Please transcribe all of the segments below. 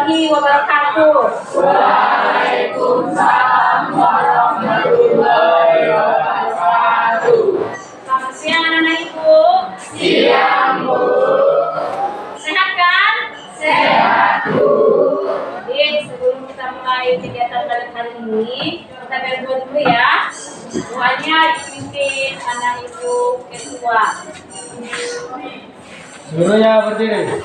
warahmatullahi wabarakatuh. Waalaikumsalam warahmatullahi wabarakatuh. Selamat siang anak-anak Ibu. Siang, Bu. Sehat kan? Sehat, Bu. Jadi sebelum kita mulai kegiatan hari ini, kita berdoa dulu ya. Doanya dipimpin anak Ibu ketua. Gurunya berdiri.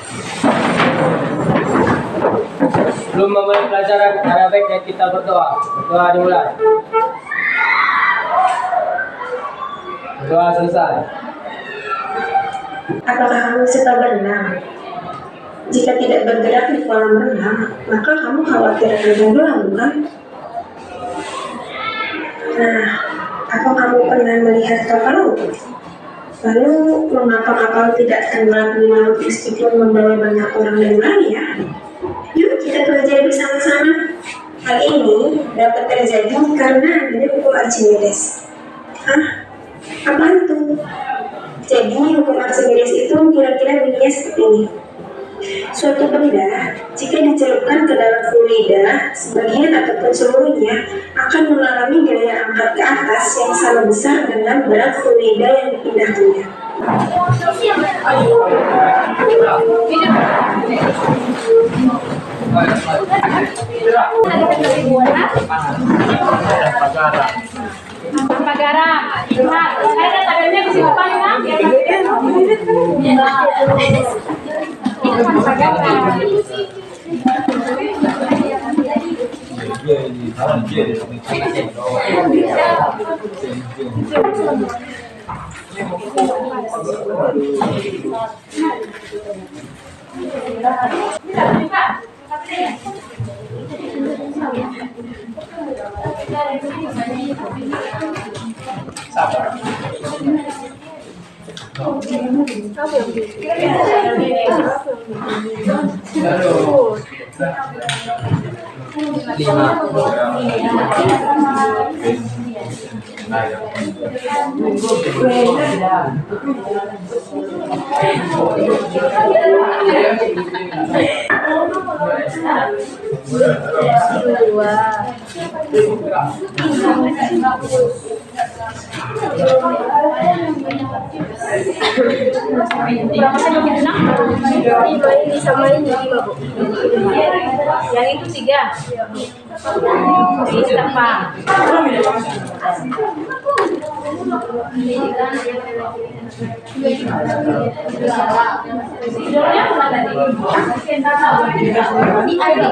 Sebelum memulai pelajaran, ada baiknya kita berdoa. Doa dimulai. Doa selesai. Apakah kamu suka berenang? Jika tidak bergerak di kolam renang, maka kamu khawatir akan tenggelam, bukan? Nah, apa kamu pernah melihat kapal laut? Lalu, mengapa kapal tidak tenggelam di laut meskipun membawa banyak orang dan lainnya? Yuk kita pelajari bersama-sama. Hal ini dapat terjadi karena adanya hukum Archimedes. Apa itu? Jadi hukum Archimedes itu kira-kira bunyinya seperti ini. Suatu benda jika dicelupkan ke dalam fluida, sebagian ataupun seluruhnya akan mengalami gaya angkat ke atas yang sama besar dengan berat fluida yang dipindahkannya. Garam. Nah, ada tabelnya di sini Pak ya. Ini kan garam. Ini sama ini 5, Bu. Yang itu 3. Bisa Pak.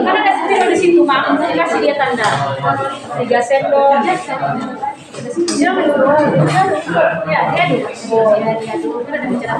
Kan ada spidol di situ, Mak. Kasih dia tanda. 3 sendok. Jangan dulu. Ya, dia dulu. Oh, ya, dia dulu. Kita ada bicara.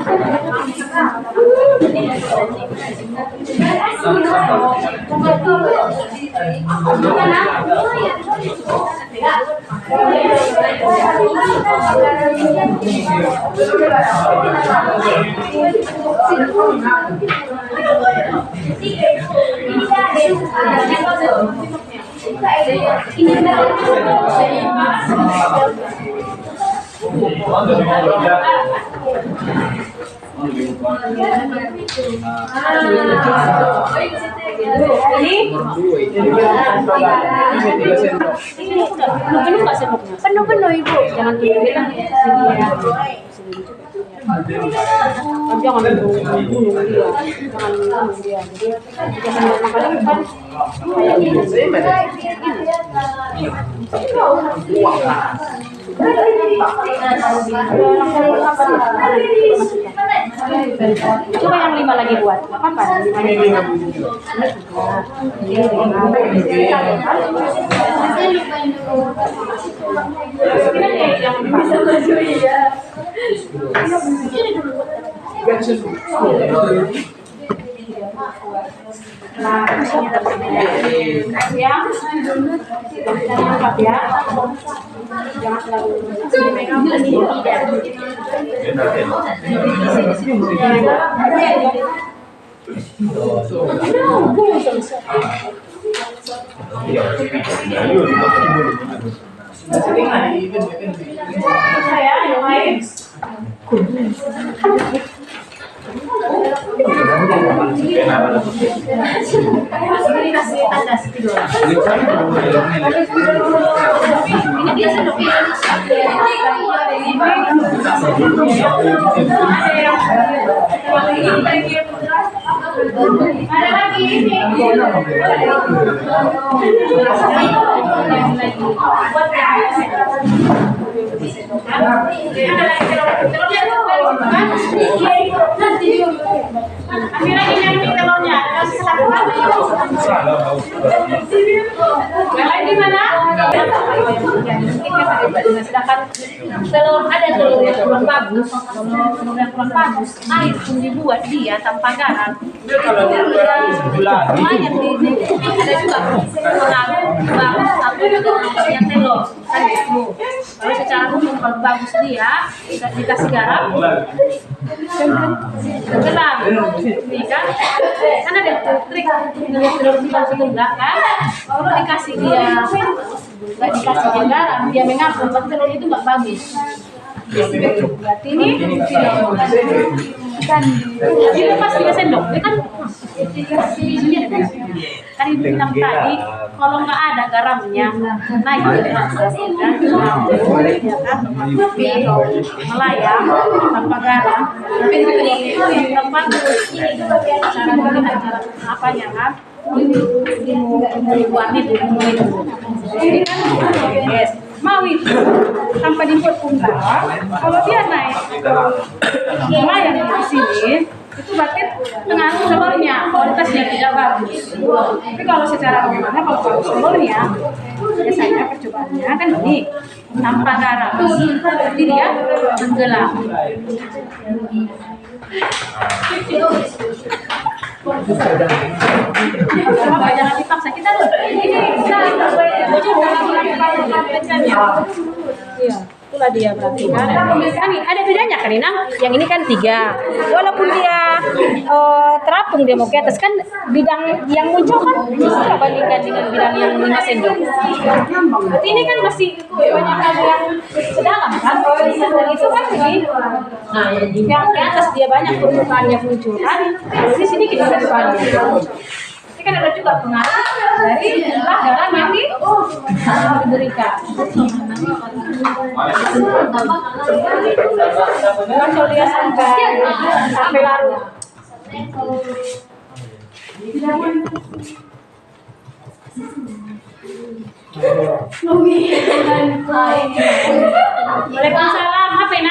Penuh Ibu, jangan bilang jangan bunuh dia, jangan bunuh dia. Jangan makan kan kayak coba yang 5 lagi buat, apa? 5 bisa maju ya. Nah, yang dapat ya. Jangan selalu saya yang lain. Ini kasih tanda spidol. Ini dia sendok. Ada lagi ini. Akhirnya ini yang telurnya. Yang lain di mana? Sedangkan telur ada telur yang kurang bagus, telur yang kurang bagus, air pun dibuat dia tanpa garam. Lumayan ada juga pengaruh bagus tapi yang telur kan itu. Kalau secara umum kalau bagus dia dikasih garam, tenggelam, ini kan ada trik ngelihat telur di bawah sebelah kan. Kalau dikasih dia nggak dikasih dia garam, dia mengapung, telur itu nggak bagus. Berarti ini kan ini pas 3 sendok, ini kan kan ibu bilang tadi kalau nggak ada garamnya naik ya kan, melayang tanpa garam tapi tempat cara apanya kan dibuat itu yes mau itu tanpa dibuat pun kalau dia naik melayang di sini itu berarti pengaruh telurnya kualitasnya tidak bagus. Tapi kalau secara umumnya kalau bagus telurnya biasanya percobaannya kan ini tanpa garam, jadi dia tenggelam. Jangan dipaksa kita loh. Ini bisa iya. Itulah dia berarti kan ada bedanya kan Inang, yang ini kan 3 walaupun dia terapung dia mau ke atas kan bidang yang muncul kan bisa bandingkan dengan bidang yang 5 sendok. Berarti ini kan masih banyak hal yang sedalam kan, dan itu kan ini nah yang ke atas dia banyak permukaannya muncul kan, kalau di sini kita permukaannya ini kan ada juga pengaruh dari jumlah garam yang diberikan. Kalau dia sampai larut. Waalaikumsalam. Apa ini?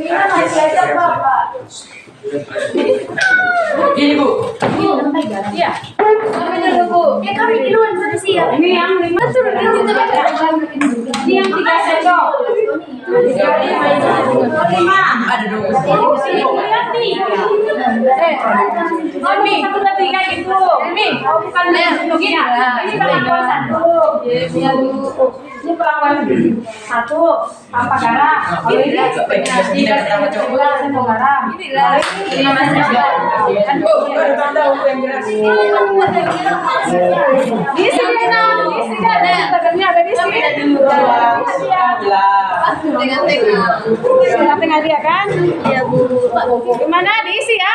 Ini masih ada Bapak. Ini Bu. Iya. Ya kami duluan sudah siap. Ini yang 5 turun itu ini yang 3 sendok. 5. Ada dong. Mi, satu lagi kayak gitu. Mi, bukan begini. Ini perlakuan 1. Ini perlakuan 1. Apa garam? Kalau ini 3 sendok garam. Ini masih di sini ada di sini. Tengah dia kan? Iya Bu. Gimana diisi ya?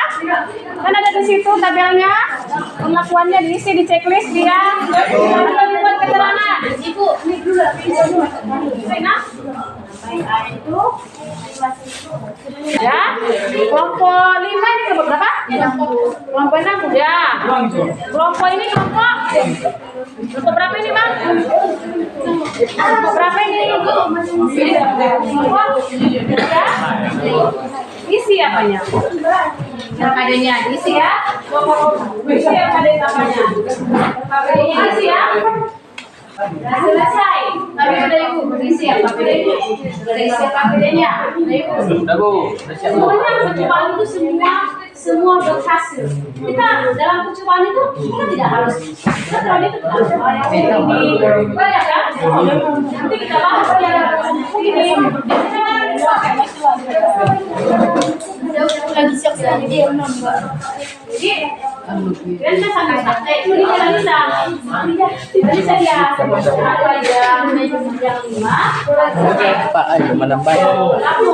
Kan ada di situ tabelnya, pengakuannya diisi di checklist dia. Atau dibuat keterangan. Ibu, ini dulu. Nah, itu ya. Kelompok 5 ini kelompok berapa? Kelompok 6 ya. Kelompok ini kelompok berapa ini Bang? Kelompok berapa ini? Kelompok isi apanya? Yang adanya isi ya. Isi yang ada apanya? Kabelnya isi ya. Sudah selesai. Tapi udah Ibu berisi apa bedanya? Berisi apa bedanya? Sudah Bu. Semuanya percobaan itu semua berhasil. Kita dalam percobaan itu kita tidak harus kita terlalu itu ini banyak kan? Nanti kita bahas ini. Lagi siap-siap dia menambah. Jadi Kirain kan sambil santai, itu dia nggak bisa. Tidak bisa dia. Apa yang 5? Pak, ayo menambah. Lalu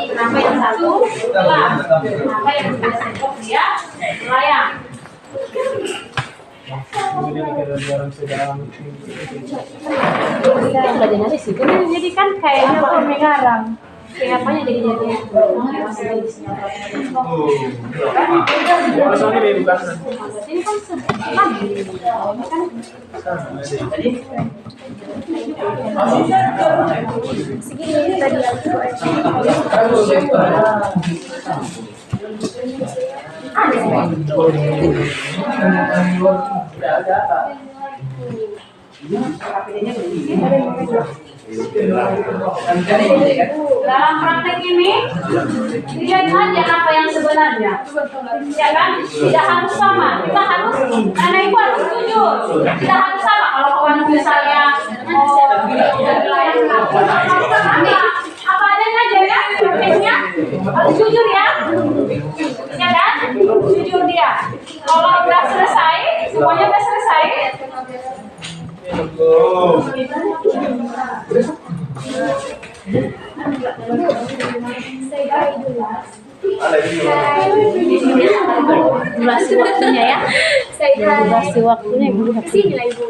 kenapa yang 1? Telah. Kenapa yang 2 sendok dia melayang? Nggak jadi sih, jadi kan kayaknya kok mengarang. Kayak apanya jadi ini kan segini tadi dalam praktek ini lihat aja apa yang sebenarnya, ya kan? Tidak harus sama, kita harus karena ibu harus jujur, tidak harus sama. Kalau kawan misalnya apa adanya aja ya, prakteknya harus jujur ya, ya kan? Jujur dia. Kalau udah selesai, semuanya udah selesai. Durasi waktunya ya. Durasi waktunya ibu. Sini lah ibu.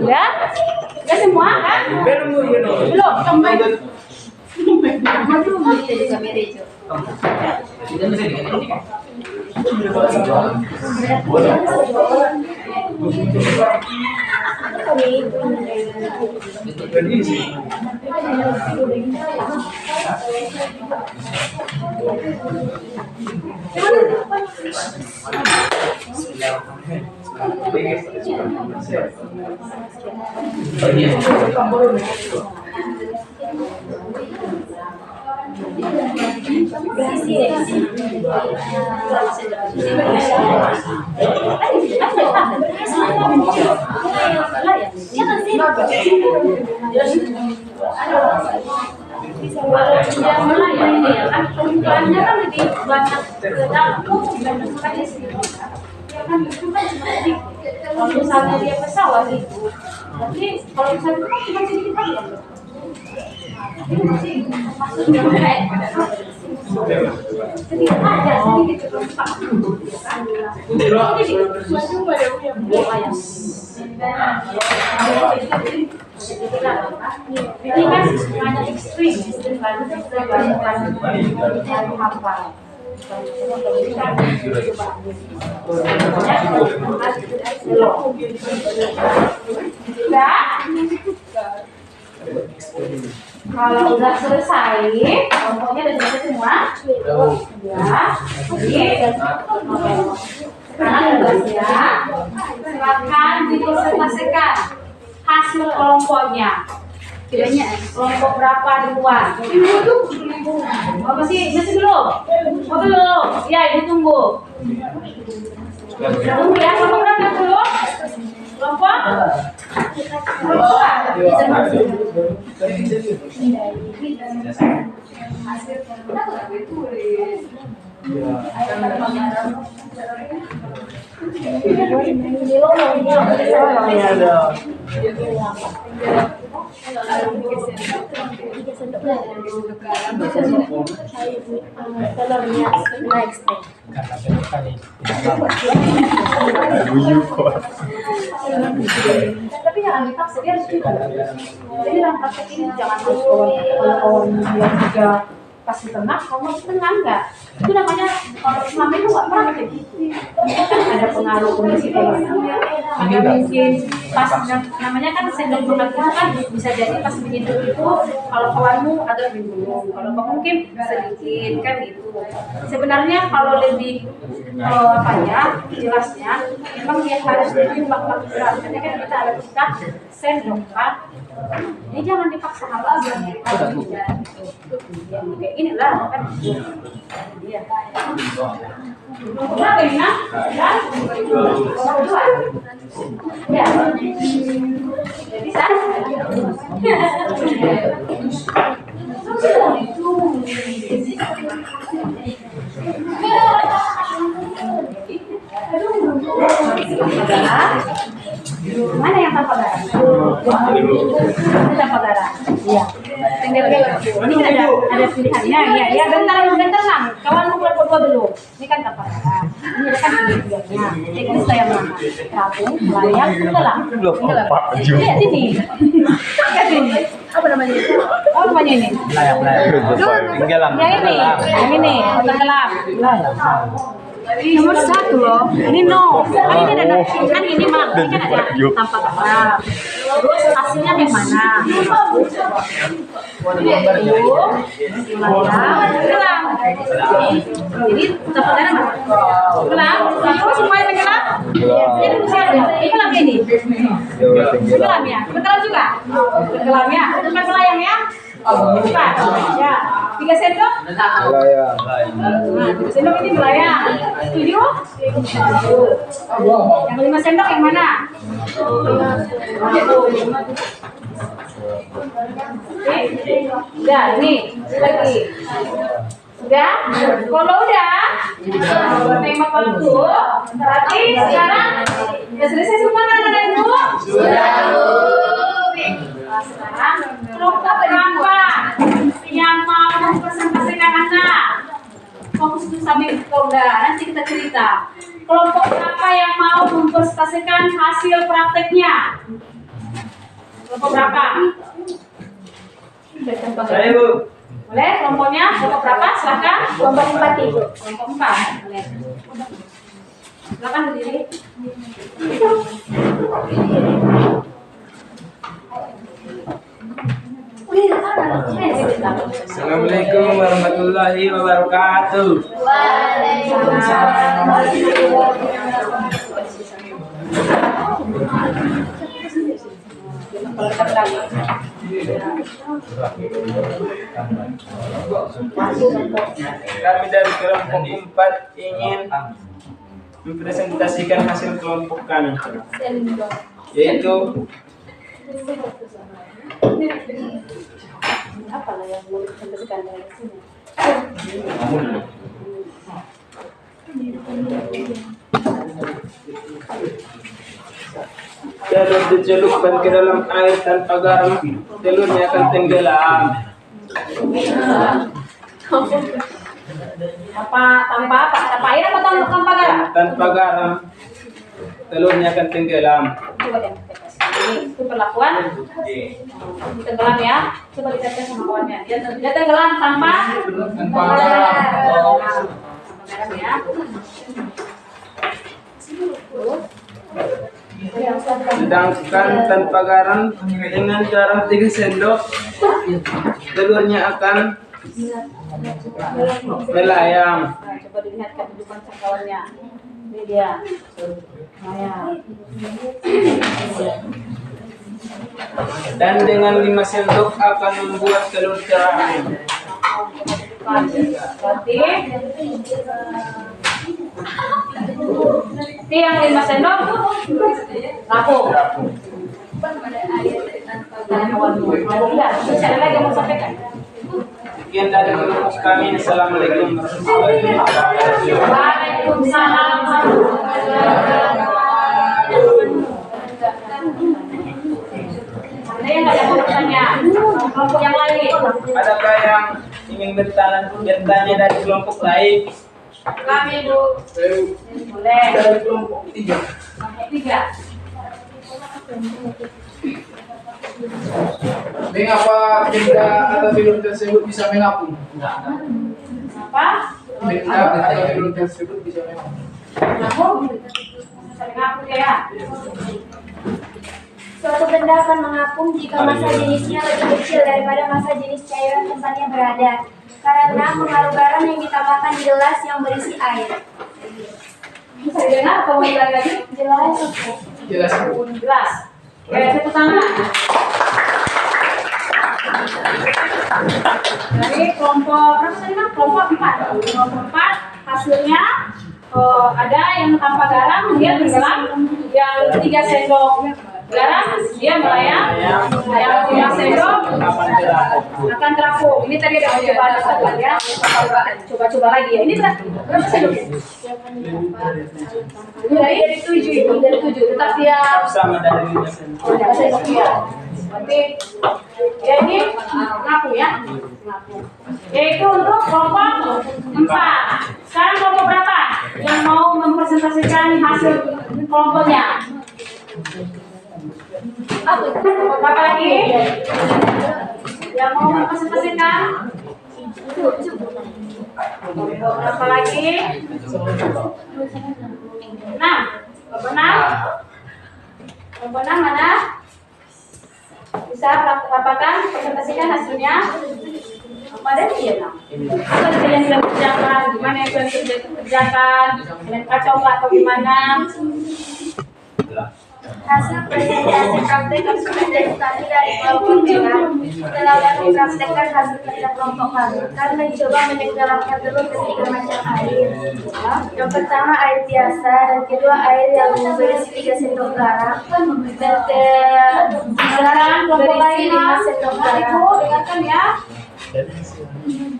Ya, ya semua kan? Belum. Perempuannya kan lebih banyak ke dalam, kalau misalnya dia pesawat itu, tapi kalau misalnya itu cuma sedikit aja. Maksudnya sedikit aja, sedikit ini kan ada ekstrim, apa? Kalau udah selesai, kelompoknya udah selesai semua. Ya, sekarang tugasnya silakan dipresentasikan hasil kelompoknya. Kiranya kelompok berapa duluan? Oh, masih belum? Oh, belum. Ya, ibu tunggu. Tunggu ya, kelompok berapa dulu? Kelompok? Tapi jangan dipaksa, dia harus juga. Jadi dalam praktek ini jangan harus kalau yang juga pas di tengah, kamu harus tengah enggak? Itu namanya kalau selama itu nggak praktek. Ada pengaruh kondisi politiknya. Ada mungkin pas namanya kan sendok makan itu kan bisa jadi pas begitu itu kalau kawanmu agak bingung, kalau kamu mungkin sedikit kan gitu. Sebenarnya kalau lebih jelasnya memang dia harus ditimbang berat. Karena kan kita ada sendok kan. Jadi jangan dipaksa apa aja. inilah kan. Iya. Berapa ini nak? Dua. Ya. Bisa. Mana yang tanpa garam? Tanpa garam. Iya. Tinggal ini kan ada pilihannya. Iya, ya bentar Mang. Kawan mau keluar dua belum? Ini kan tanpa garam. Ini kan pilihannya. Ini saya mana? Kapung, layak, itulah. Lihat ini. Lihat ini. Apa namanya ini? Apa namanya ini? Layak. Tenggelam. Yang ini, tenggelam. Nomor 1 loh, ini no. Kan ini ada kan ini Mang, ini kan ada tanpa garam. Terus hasilnya yang mana? Tenggelam. Jadi tanpa garam tenggelam. Terus semuanya tenggelam. Jadi ada. Ini lagi ini. Tenggelam ya. Tenggelam juga. Tenggelam ya. Bukan melayang ya. Bukan. Ya. 3 sendok. Melayang. Nah, 3 sendok ini melayang. 7. Yang 5 sendok yang mana? Udah, ini lagi. Udah? Kalau udah, tembak waktu. Berarti sekarang udah selesai semua anak-anak ibu? Sudah, Bu. Sekarang kelompok berapa yang mau mempresentasikan anak? Fokus dulu sambil udah, nanti kita cerita. Kelompok berapa yang mau mempresentasikan hasil prakteknya? Kelompok berapa? Saya, Bu. Boleh kelompoknya? Kelompok berapa? Silahkan. Kelompok 4 ibu. Kelompok 4. Boleh. Silahkan berdiri. Assalamualaikum warahmatullahi wabarakatuh. Kami dari kelompok 4 ingin mempresentasikan hasil kelompok kami, yaitu Apa lah yang mau dipresentasikan dari sini? telur dicelupkan ke dalam air tanpa garam, telurnya akan tenggelam. Apa tanpa apa? Tanpa air apa tanpa garam? Tanpa garam, telurnya akan tenggelam. Coba deh, ini itu perlakuan tenggelam ya. Coba kita tes sama kawannya. Dia tenggelam tanpa garam. Garam ya. Sedangkan tanpa garam, dengan garam 3 sendok, telurnya akan melayang. Nah, coba dilihat kehidupan kawannya. Ini dia. Melayang. Dan dengan 5 sendok akan membuat telur terakhir. Berarti yang 5 sendok rapuh. Enggak, terus ada lagi yang mau sampaikan. Sekian dari kelompok kami. Assalamualaikum warahmatullahi wabarakatuh. Waalaikumsalam warahmatullahi wabarakatuh. Ada yang nggak ada bertanya? Kelompok yang lain. Adakah yang ingin bertanya dari kelompok lain? Kami Bu. Boleh. Dari kelompok 3. Kelompok 3. Mengapa benda atau film tersebut bisa mengapung? Apa? Benda atau film tersebut bisa mengapung. Saling ngaku ya. Suatu benda akan mengapung jika massa jenisnya lebih kecil daripada massa jenis cairan tempatnya berada, karena pengaruh garam yang ditambahkan di gelas yang berisi air. Bisa didengar? Kamu ulang lagi? Jelas. Jelas. Jelas. Oke, tepuk tangan. Dari kelompok berapa tadi Mas? Kelompok 4. Kelompok 4 hasilnya ada yang tanpa garam dia tenggelam, yang 3 sendok garam dia melayang, yang 5 sendok akan terapung. Ini tadi ada percobaan ya. Coba-coba lagi ya. Ini berapa sendok? Dari 7 itu, dari 7. Tetap dia Sama dari 5 sendok. udah sendok ya. Berarti ya ini ngaku ya. Ngaku. Yaitu untuk kelompok 4. Sekarang kelompok berapa yang mau mempresentasikan hasil kelompoknya? Kelompok berapa lagi? Yang mau mempresentasikan? Kelompok berapa lagi? 6. Kelompok 6. Kelompok 6 mana? Bisa rapatkan, presentasikan hasilnya. Apa ada dia nah? Apa yang sudah kerjakan? Gimana yang sudah dikerjakan? Kalian kacau nggak atau gimana? Hasil presentasi praktek eksekutif tadi dari kelompok merah telah mempraktekkan hasil kerja kelompok kami. Kami mencoba menenggelamkan telur ke 3 macam air. Yang pertama air biasa, dan kedua air yang berisi 3 sendok garam, dan Sekarang kelompok berisi lain 5 sendok garam. Ibu dengarkan ya.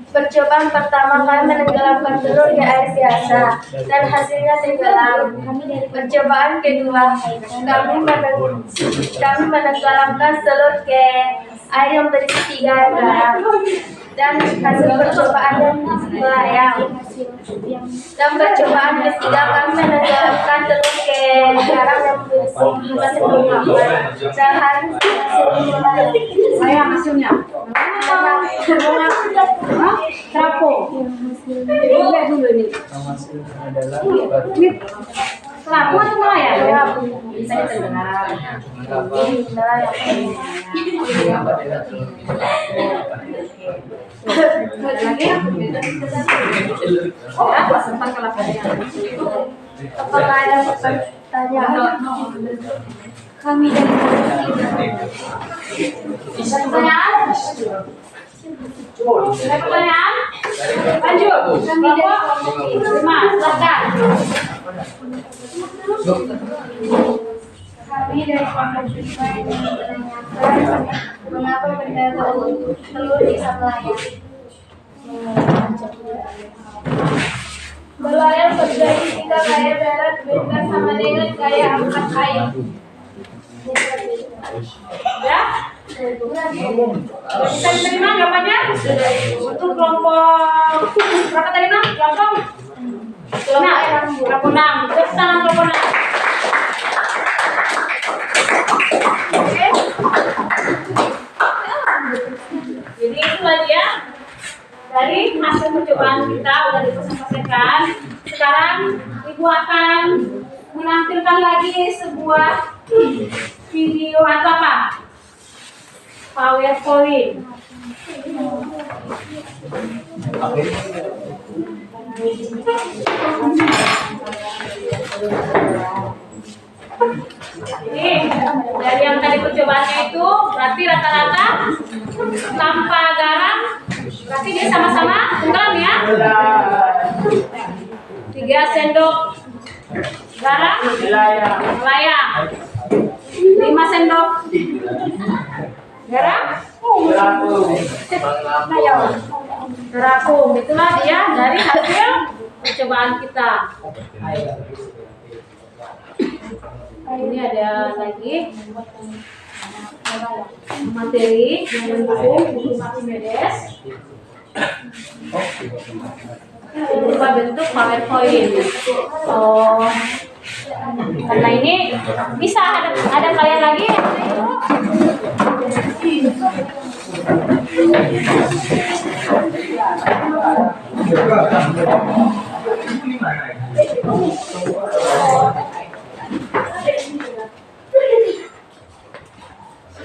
Percobaan pertama kami menenggelamkan telur di air biasa dan hasilnya tenggelam. Percobaan kedua kami menenggelamkan telur ke air yang berisi 3 garam dan hasil percobaannya melayang. Dan percobaan ketiga kami menenggelamkan telur ke garam yang berisi 5 sendok makan dan hasilnya melayang. Saya hasilnya. Trapo. Lihat dulu ini. Ini trapo atau melayang? Ya, bisa ditendengar. Lagi? Ya, sempat kelaparan. Apakah ada pertanyaan? Kami dari Pertanyaan? Ada pertanyaan? Lanjut. Kelompok 5, silakan. kami dari kelompok 5 yang menanyakan mengapa benda telur bisa melayang. Melayang terjadi jika gaya darat beda sama dengan gaya angkat air. Ya? Bisa diterima jawabannya? Untuk kelompok berapa tadi Mas? Kelompok 6. Kelompok 6. Tepuk tangan kelompok 6. Oke. Jadi itu aja ya. Dari hasil percobaan kita udah dipresentasikan. Sekarang Ibu akan menampilkan lagi sebuah video atau apa? PowerPoint. Jadi dari yang tadi percobaannya itu berarti rata-rata tanpa garam, berarti dia sama-sama tenggelam ya. 3 sendok garam melayang, 5 sendok garam terapung. Itulah dia dari hasil percobaan kita. Ini ada lagi materi yang mendukung buku Archimedes berupa bentuk PowerPoint. Karena ini bisa ada kalian lagi.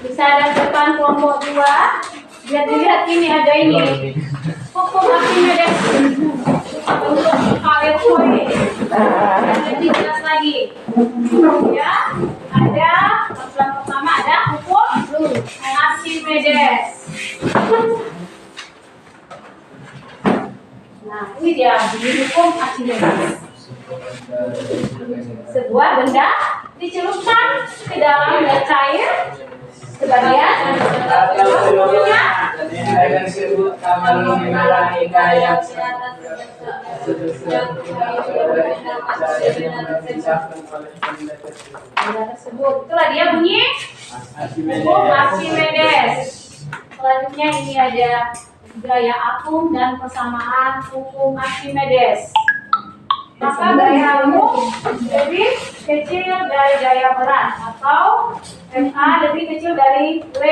Bisa ada depan kelompok 2. Biar dilihat ini ada ini. Buku Archimedes untuk PowerPoint. Lebih jelas lagi. Ya, ada yang pertama ada hukum Archimedes. Ini dia bunyi hukum Archimedes. Sebuah benda dicelupkan ke dalam cair sebagian Dengan disebut akan mengurangi gaya tersebut. Itulah dia bunyi hukum Archimedes. Selanjutnya ini ada gaya akum dan persamaan hukum Archimedes. Maka gaya umum lebih kecil dari gaya berat atau MA lebih kecil dari W.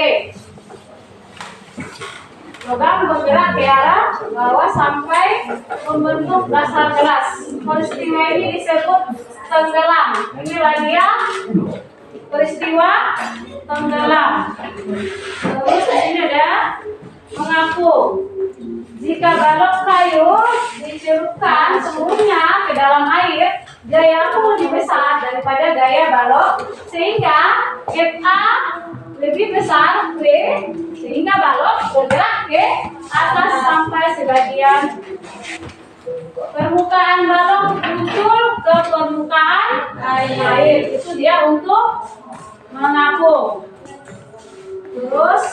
Logam bergerak ke arah bawah sampai membentuk dasar gelas. Peristiwa ini disebut tenggelam. Inilah dia peristiwa tenggelam. Terus ini ada mengapung. Jika balok kayu dicelupkan seluruhnya ke dalam air, gaya akum lebih besar daripada gaya balok, sehingga FA lebih besar W, sehingga balok bergerak ke atas sampai sebagian permukaan balok muncul ke permukaan air. Itu dia untuk mengapung. Terus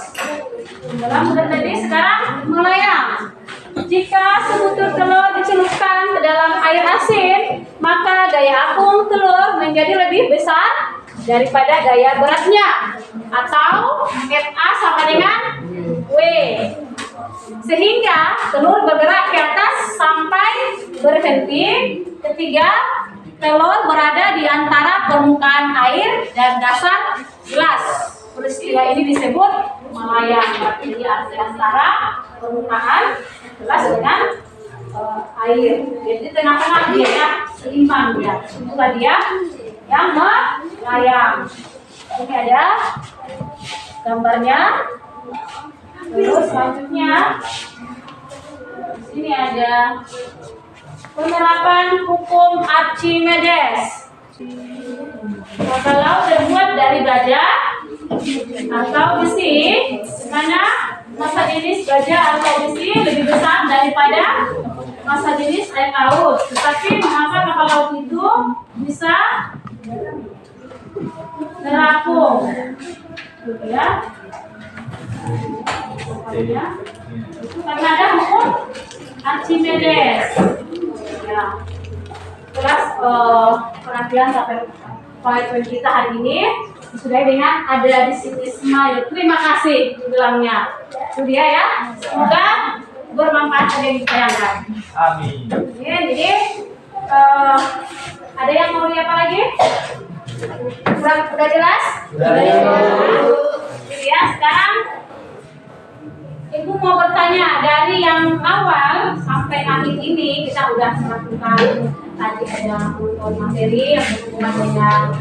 dalam tadi sekarang melayang. Jika sebutir telur dicelupkan ke dalam air asin, maka gaya akum telur menjadi lebih besar daripada gaya beratnya, atau FA sama dengan W, sehingga telur bergerak ke atas sampai berhenti ketika telur berada di antara permukaan air dan dasar gelas. Peristiwa ini disebut melayang, berarti di antara permukaan gelas dengan air. Jadi tengah-tengah dia seimbang dia. Itulah dia yang melayang. Ini ada gambarnya. Terus selanjutnya sini ada penerapan hukum Archimedes. Kalau terbuat dari baja atau besi, mana massa jenis baja atau besi lebih besar daripada massa jenis air laut. Tetapi mengapa kapal laut itu bisa terapung? Ya. Itu karena ada hukum Archimedes. Ya. Kelas perhatian sampai PowerPoint kita hari ini disudahi dengan ada disinisme. Terima kasih di bilangnya. Itu dia ya. Semoga bermanfaat ada yang ditayangkan. Amin. Ya, jadi ada yang mau apa lagi? Udah jelas? Jadi ya, sekarang Ibu mau bertanya, dari yang awal sampai akhir ini kita udah melakukan tadi ada materi yang berhubungan dengan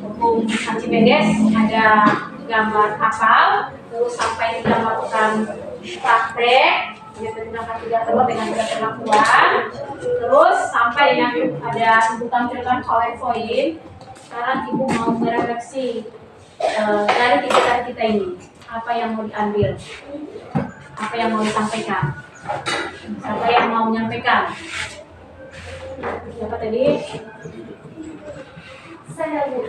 hukum Archimedes, ada gambar kapal, terus sampai kita melakukan praktek menggunakan 3 telur dengan 3 perlakuan, terus sampai dengan ada Ibu tampilkan PowerPoint. Sekarang Ibu mau merefleksi dari 3 tadi kita ini, apa yang mau diambil, apa yang mau disampaikan, siapa yang mau menyampaikan? Siapa tadi? Saya Bu.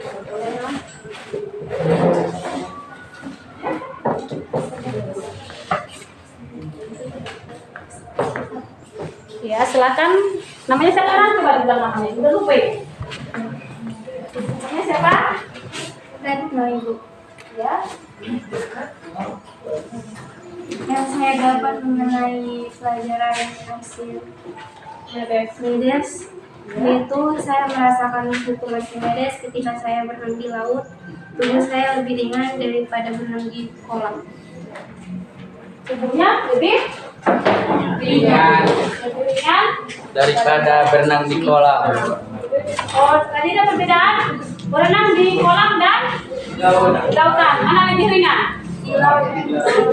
Ya, silakan. Namanya sekarang coba dibilang namanya. Udah lupa ya? Namanya siapa? Retno, Ibu. Ya. Yang saya dapat mengenai pelajaran hasil Archimedes, yaitu saya merasakan hukum Archimedes ketika saya berenang di laut. Tubuh saya lebih ringan daripada berenang di kolam. Tubuhnya lebih Ringan lebih ringan daripada berenang di kolam. Oh, tadi ada perbedaan berenang di kolam dan lautan. Mana lebih ringan? Di laut.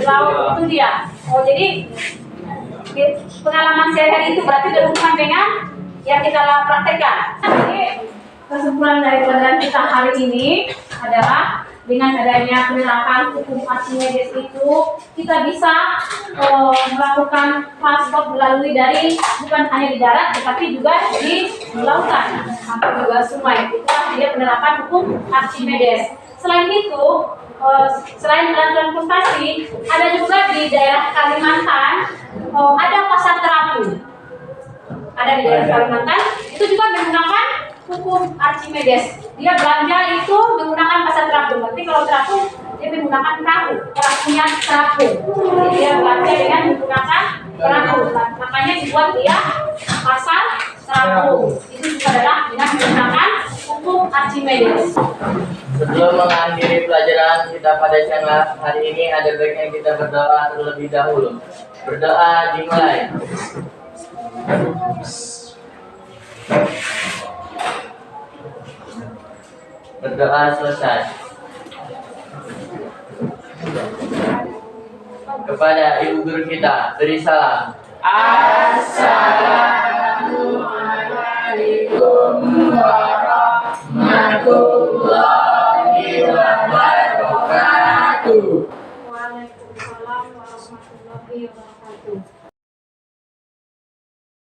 Laut itu dia. Oh, jadi pengalaman sehari-hari itu berarti berhubungan dengan yang kita praktekkan. Jadi kesimpulan dari pelajaran kita hari ini adalah dengan adanya penerapan hukum Archimedes itu kita bisa melakukan transport melalui dari bukan hanya di darat tetapi juga di lautan atau juga sungai. Itulah dia penerapan hukum Archimedes. Selain itu, selain transportasi, ada juga di daerah Kalimantan ada pasar terapung. Ada di daerah Kalimantan itu juga menggunakan hukum Archimedes. Dia belanja itu menggunakan pasar terapung. Tapi kalau terapung dia menggunakan perahu, perahunya terapung. Jadi dia belanja dengan menggunakan perahu. Makanya dibuat dia pasar terapung. Itu juga adalah dengan menggunakan hukum Archimedes. Sebelum mengakhiri pelajaran kita pada siang hari ini, ada baiknya kita berdoa terlebih dahulu. Berdoa dimulai. Berdoa selesai. Kepada ibu guru kita, beri salam. Assalamualaikum.